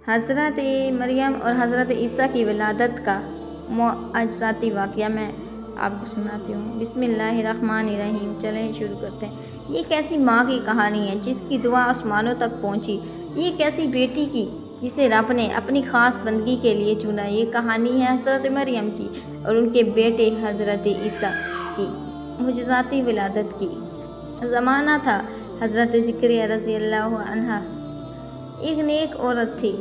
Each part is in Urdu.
حضرت مریم اور حضرت عیسیٰ کی ولادت کا معجزاتی واقعہ میں آپ کو سناتی ہوں۔ بسم اللہ الرحمن الرحیم۔ چلیں شروع کرتے ہیں۔ یہ کیسی ماں کی کہانی ہے جس کی دعا آسمانوں تک پہنچی، یہ کیسی بیٹی کی جسے رب نے اپنی خاص بندگی کے لیے چنا۔ یہ کہانی ہے حضرت مریم کی اور ان کے بیٹے حضرت عیسیٰ کی معجزاتی ولادت کی۔ زمانہ تھا حضرت زکریا رضی اللہ عنہ ایک نیک عورت تھی،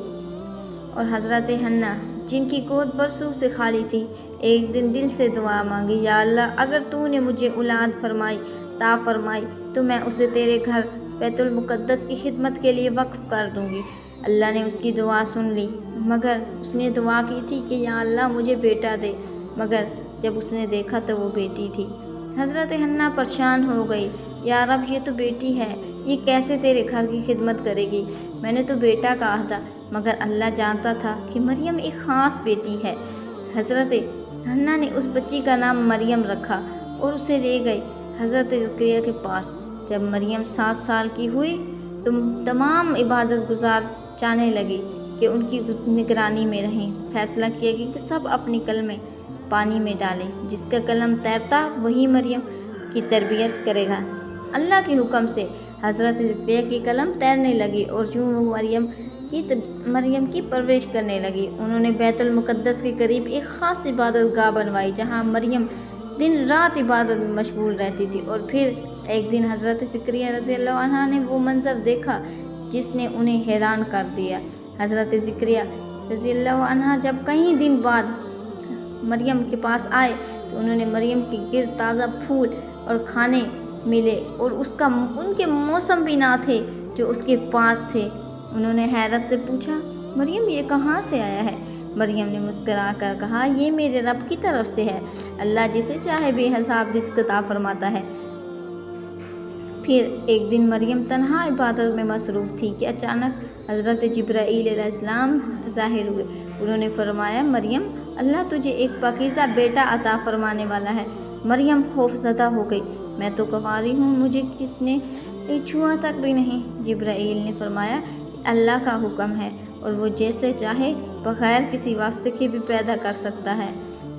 اور حضرت حنا جن کی گود برسوں سے خالی تھی، ایک دن دل سے دعا مانگی، یا اللہ اگر تو نے مجھے اولاد عطا فرمائی تو میں اسے تیرے گھر بیت المقدس کی خدمت کے لیے وقف کر دوں گی۔ اللہ نے اس کی دعا سن لی، مگر اس نے دعا کی تھی کہ یا اللہ مجھے بیٹا دے، مگر جب اس نے دیکھا تو وہ بیٹی تھی۔ حضرت حنا پریشان ہو گئی، یا رب یہ تو بیٹی ہے، یہ کیسے تیرے گھر کی خدمت کرے گی؟ میں نے تو بیٹا کہا تھا، مگر اللہ جانتا تھا کہ مریم ایک خاص بیٹی ہے۔ حضرت حنا نے اس بچی کا نام مریم رکھا اور اسے لے گئی حضرت زکریا کے پاس۔ جب مریم 7 سال کی ہوئی تو تمام عبادت گزار چاہنے لگی کہ ان کی نگرانی میں رہیں۔ فیصلہ کیا گیا کہ سب اپنی قلمیں پانی میں ڈالیں، جس کا قلم تیرتا وہی مریم کی تربیت کرے گا۔ اللہ کے حکم سے حضرت زکریا کی قلم تیرنے لگی اور یوں وہ مریم کی پرورش کرنے لگی۔ انہوں نے بیت المقدس کے قریب ایک خاص عبادت گاہ بنوائی جہاں مریم دن رات عبادت میں مشغول رہتی تھی۔ اور پھر ایک دن حضرت زکریا رضی اللہ عنہ نے وہ منظر دیکھا جس نے انہیں حیران کر دیا۔ حضرت زکریا رضی اللہ عنہ جب کئی دن بعد مریم کے پاس آئے تو انہوں نے مریم کے گرد تازہ پھول اور کھانے ملے، اور ان کے موسم بھی نہ تھے جو اس کے پاس تھے۔ انہوں نے حیرت سے پوچھا، مریم یہ کہاں سے آیا ہے؟ مریم نے مسکرا کر کہا، یہ میرے رب کی طرف سے ہے، اللہ جسے چاہے بے حساب رزق عطا فرماتا ہے۔ پھر ایک دن مریم تنہا عبادت میں مصروف تھی کہ اچانک حضرت جبرائیل علیہ السلام ظاہر ہوئے۔ انہوں نے فرمایا، مریم اللہ تجھے ایک پاکیزہ بیٹا عطا فرمانے والا ہے۔ مریم خوف زدہ ہو گئی، میں تو کنواری ہوں، مجھے کس نے چھوا تک بھی نہیں۔ جبرائیل نے فرمایا، اللہ کا حکم ہے اور وہ جیسے چاہے بغیر کسی واسطے کے بھی پیدا کر سکتا ہے۔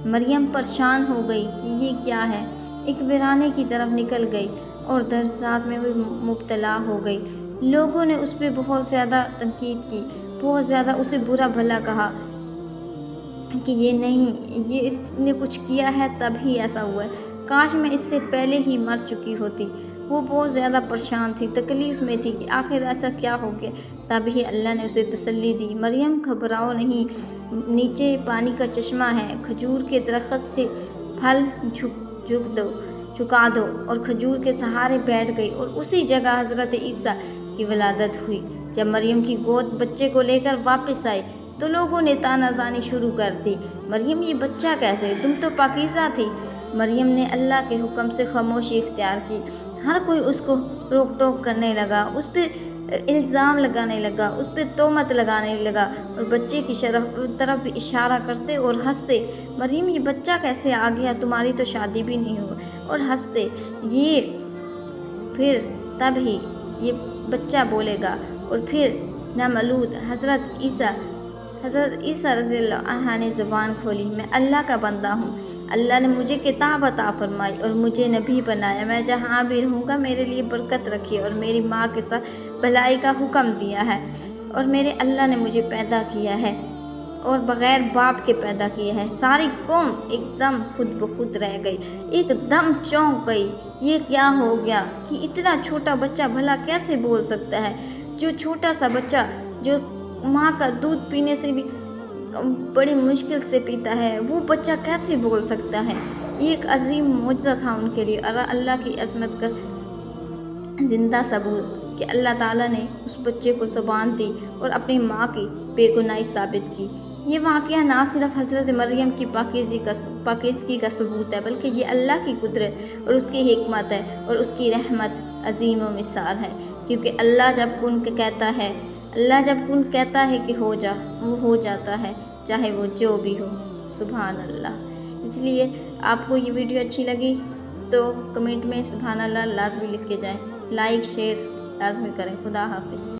مریم پریشان ہو گئی کہ یہ کیا ہے، ایک ویرانے کی طرف نکل گئی اور درجات میں بھی مبتلا ہو گئی۔ لوگوں نے اس پہ بہت زیادہ تنقید کی، بہت زیادہ اسے برا بھلا کہا کہ یہ نہیں، یہ اس نے کچھ کیا ہے تب ہی ایسا ہوا ہے، کاش میں اس سے پہلے ہی مر چکی ہوتی۔ وہ بہت زیادہ پریشان تھی، تکلیف میں تھی کہ آخر ایسا کیا ہو گیا۔ تب ہی اللہ نے اسے تسلی دی، مریم گھبراؤ نہیں، نیچے پانی کا چشمہ ہے، کھجور کے درخت سے پھل چکا دو۔ اور کھجور کے سہارے بیٹھ گئی، اور اسی جگہ حضرت عیسیٰ کی ولادت ہوئی۔ جب مریم کی گود بچے کو لے کر واپس آئی تو لوگوں نے طعنہ زنی شروع کر دی، مریم یہ بچہ کیسے، تم تو پاکیزہ تھی۔ مریم نے اللہ کے حکم سے خاموشی اختیار کی۔ ہر کوئی اس کو روک ٹوک کرنے لگا، اس پہ الزام لگانے لگا، اس پہ تہمت لگانے لگا، اور بچے کی طرف بھی اشارہ کرتے اور ہنستے، مریم یہ بچہ کیسے آ گیا، تمہاری تو شادی بھی نہیں ہوئی، اور ہنستے۔ یہ پھر تب ہی یہ بچہ بولے گا، اور پھر نامولود حضرت عیسیٰ رضی اللہ عنہ نے زبان کھولی، میں اللہ کا بندہ ہوں، اللہ نے مجھے کتاب عطا فرمائی اور مجھے نبی بنایا، میں جہاں بھی رہوں گا میرے لیے برکت رکھی، اور میری ماں کے ساتھ بھلائی کا حکم دیا ہے، اور میرے اللہ نے مجھے پیدا کیا ہے اور بغیر باپ کے پیدا کیا ہے۔ ساری قوم ایک دم خود بخود رہ گئی، ایک دم چونک گئی، یہ کیا ہو گیا کہ اتنا چھوٹا بچہ بھلا کیسے بول سکتا ہے؟ جو چھوٹا سا بچہ جو ماں کا دودھ پینے سے بھی بڑی مشکل سے پیتا ہے، وہ بچہ کیسے بول سکتا ہے؟ یہ ایک عظیم معجزہ تھا ان کے لیے، اور اللہ کی عظمت کا زندہ ثبوت کہ اللہ تعالیٰ نے اس بچے کو زبان دی اور اپنی ماں کی بے گناہی ثابت کی۔ یہ واقعہ نہ صرف حضرت مریم کی پاکیزگی کا ثبوت ہے، بلکہ یہ اللہ کی قدرت اور اس کی حکمت ہے، اور اس کی رحمت عظیم و مثال ہے، کیونکہ اللہ جب کن کہتا ہے کہ ہو جا، وہ ہو جاتا ہے، چاہے وہ جو بھی ہو۔ سبحان اللہ۔ اس لیے آپ کو یہ ویڈیو اچھی لگی تو کمنٹ میں سبحان اللہ لازمی لکھ کے جائیں، لائک شیئر لازمی کریں۔ خدا حافظ۔